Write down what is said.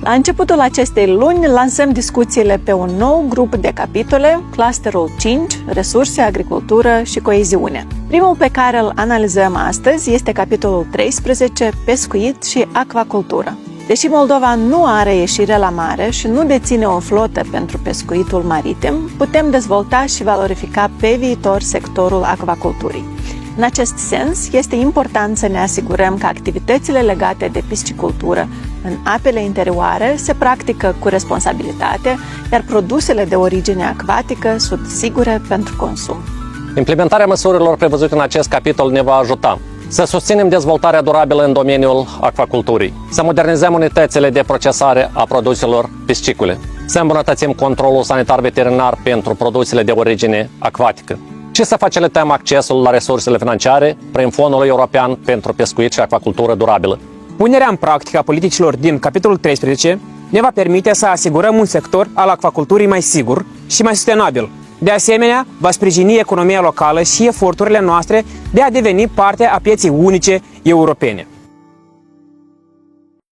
La începutul acestei luni lansăm discuțiile pe un nou grup de capitole, clusterul 5, resurse, agricultură și coeziune. Primul pe care îl analizăm astăzi este capitolul 13, pescuit și acvacultură. Deși Moldova nu are ieșire la mare și nu deține o flotă pentru pescuitul maritim, putem dezvolta și valorifica pe viitor sectorul acvaculturii. În acest sens, este important să ne asigurăm că activitățile legate de piscicultură în apele interioare se practică cu responsabilitate, iar produsele de origine acvatică sunt sigure pentru consum. Implementarea măsurilor prevăzute în acest capitol ne va ajuta să susținem dezvoltarea durabilă în domeniul acvaculturii, să modernizăm unitățile de procesare a produselor piscicole, să îmbunătățim controlul sanitar-veterinar pentru produsele de origine acvatică și să facilităm accesul la resursele financiare prin Fondul European pentru Pescuit și Acvacultură Durabilă. Punerea în practică a politicilor din capitolul 13 ne va permite să asigurăm un sector al acvaculturii mai sigur și mai sustenabil. De asemenea, va sprijini economia locală și eforturile noastre de a deveni parte a pieței unice europene.